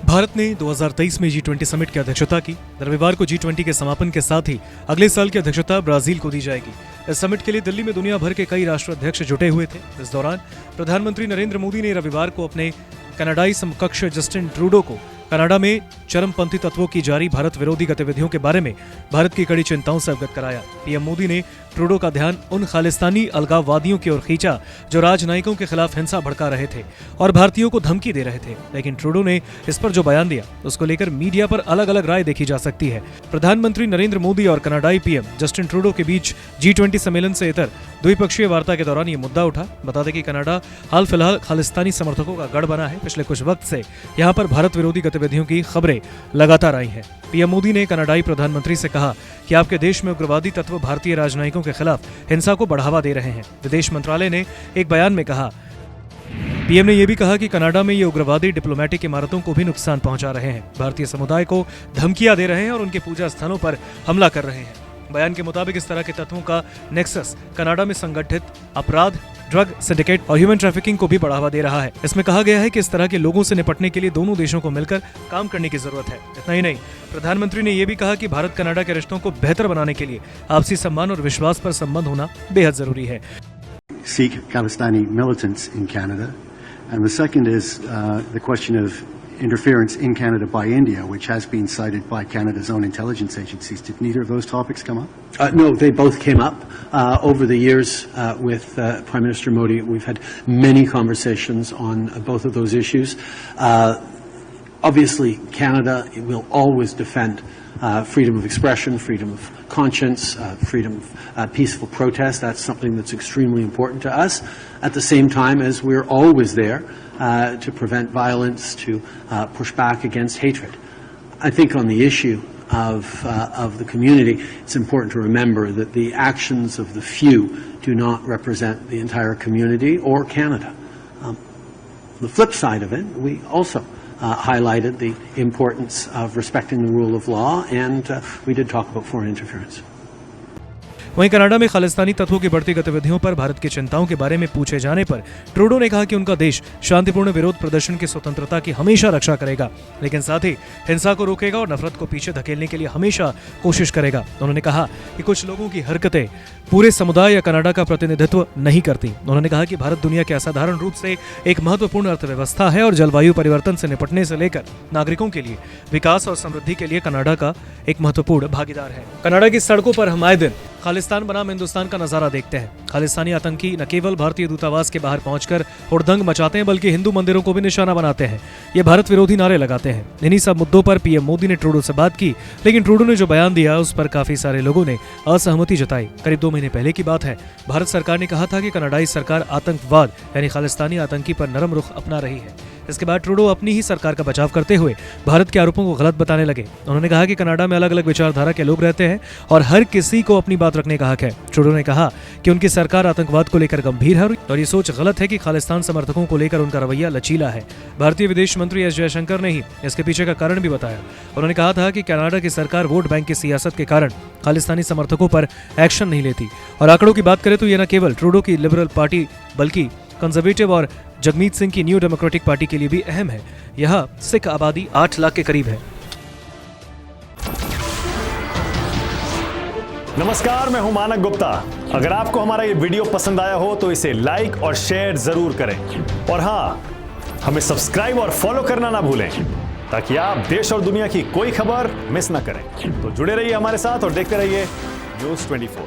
भारत ने 2023 में G20 summit की अध्यक्षता की। रविवार को G20 के समापन के साथ ही अगले साल की अध्यक्षता ब्राजील को दी जाएगी। इस समिट के लिए दिल्ली में दुनिया भर के कई राष्ट्राध्यक्ष जुटे हुए थे। इस दौरान प्रधानमंत्री नरेंद्र मोदी ने रविवार को अपने कनाडाई समकक्ष जस्टिन ट्रूडो को कनाडा में चरमपंथी तत्वों की जारी भारत विरोधी गतिविधियों के बारे में भारत की कड़ी चिंताओं से अवगत कराया। पीएम मोदी ने ट्रूडो का ध्यान उन खालिस्तानी अलगाववादियों की ओर खींचा जो राजनयिकों के खिलाफ हिंसा भड़का रहे थे और भारतीयों को धमकी दे रहे थे। लेकिन ट्रूडो ने इस पर जो बयान दिया उसको लेकर मीडिया पर अलग अलग राय देखी जा सकती है। प्रधानमंत्री नरेंद्र मोदी और कनाडाई पीएम जस्टिन ट्रूडो के बीच G20 सम्मेलन से इतर द्विपक्षीय वार्ता के दौरान ये मुद्दा उठा। बता दें कि कनाडा हाल फिलहाल खालिस्तानी समर्थकों का गढ़ बना है। पिछले कुछ वक्त से यहाँ पर भारत विरोधी गतिविधियों की खबरें लगातार आई हैं। पीएम मोदी ने कनाडाई प्रधानमंत्री से कहा कि आपके देश में उग्रवादी तत्व भारतीय राजनयिकों के खिलाफ हिंसा को बढ़ावा दे रहे हैं। विदेश मंत्रालय ने एक बयान में कहा, पीएम ने यह भी कहा कि कनाडा में ये उग्रवादी डिप्लोमेटिक इमारतों को भी नुकसान पहुंचा रहे हैं, भारतीय समुदाय को धमकियां दे रहे हैं और उनके पूजा स्थलों पर हमला कर रहे हैं। बयान के मुताबिक इस तरह के तत्वों का नेक्सस कनाडा में संगठित अपराध, ड्रग सिंडिकेट और ह्यूमन ट्रैफिकिंग को भी बढ़ावा दे रहा है। इसमें कहा गया है कि इस तरह के लोगों से निपटने के लिए दोनों देशों को मिलकर काम करने की जरूरत है। इतना ही नहीं, प्रधानमंत्री ने यह भी कहा कि भारत कनाडा के रिश्तों को बेहतर बनाने के लिए आपसी सम्मान और विश्वास पर संबंध होना बेहद जरूरी है। Sikh Khalistani militants in Canada, and the second is the question of interference in Canada by India, which has been cited by Canada's own intelligence agencies. Did neither of those topics come up? No, they both came up over the years with Prime Minister Modi. We've had many conversations on both of those issues. Obviously, Canada will always defend freedom of expression, freedom of conscience, freedom of peaceful protest. That's something that's extremely important to us. At the same time as we're always there to prevent violence, to push back against hatred. I think on the issue of the community, it's important to remember that the actions of the few do not represent the entire community or Canada. The flip side of it, we also highlighted the importance of respecting the rule of law, and we did talk about foreign interference. वहीं Canada में खालिस्तानी तत्वों की बढ़ती गतिविधियों पर भारत की चिंताओं के बारे में पूछे जाने पर ट्रूडो ने कहा कि उनका देश शांतिपूर्ण विरोध प्रदर्शन की स्वतंत्रता की हमेशा रक्षा करेगा, लेकिन साथ ही हिंसा को रोकेगा और नफरत को पीछे धकेलने के लिए हमेशा कोशिश करेगा। उन्होंने कहा कि कुछ लोगों की हरकतें पूरे समुदाय या कनाडा का प्रतिनिधित्व नहीं करती। उन्होंने कहा कि भारत दुनिया के असाधारण रूप से एक महत्वपूर्ण अर्थव्यवस्था है और जलवायु परिवर्तन से निपटने से लेकर नागरिकों के लिए विकास और समृद्धि के लिए कनाडा का एक महत्वपूर्ण भागीदार है। कनाडा की सड़कों पर हम आए दिन खालिस्तान बनाम हिंदुस्तान का नजारा देखते हैं। खालिस्तानी आतंकी न केवल भारतीय दूतावास के बाहर पहुंचकर हुड़दंग मचाते हैं, बल्कि हिंदू मंदिरों को भी निशाना बनाते हैं। ये भारत विरोधी नारे लगाते हैं। इन्हीं सब मुद्दों पर पीएम मोदी ने ट्रूडो से बात की, लेकिन ट्रूडो ने जो बयान दिया उस पर काफी सारे लोगों ने असहमति जताई। करीब 2 महीने पहले की बात है, भारत सरकार ने कहा था कि कनाडाई सरकार आतंकवाद यानी खालिस्तानी आतंकी पर नरम रुख अपना रही है। इसके बाद ट्रूडो अपनी ही सरकार का बचाव करते हुए भारत के आरोपों को गलत बताने लगे। उन्होंने कहा कि कनाडा में अलग अलग विचारधारा के लोग रहते हैं और हर किसी को अपनी बात रखने का हक है। ट्रूडो ने कहा कि उनकी सरकार आतंकवाद को लेकर गंभीर है और ये सोच गलत है कि खालिस्तान समर्थकों को लेकर उनका रवैया लचीला है। भारतीय विदेश मंत्री एस जयशंकर ने ही इसके पीछे का कारण भी बताया। उन्होंने कहा था कि कनाडा की सरकार वोट बैंक की सियासत के कारण खालिस्तानी समर्थकों पर एक्शन नहीं लेती। और आंकड़ों की बात करें तो ये न केवल ट्रूडो की लिबरल पार्टी बल्कि कंजर्वेटिव और जगमीत सिंह की न्यू डेमोक्रेटिक पार्टी के लिए भी अहम है। यह सिख आबादी 8 लाख के करीब है। नमस्कार, मैं हूं मानक गुप्ता। अगर आपको हमारा ये वीडियो पसंद आया हो तो इसे लाइक और शेयर जरूर करें, और हाँ, हमें सब्सक्राइब और फॉलो करना ना भूलें ताकि आप देश और दुनिया की कोई खबर मिस ना करें। तो जुड़े रहिए हमारे साथ और देखते रहिए न्यूज़ 24।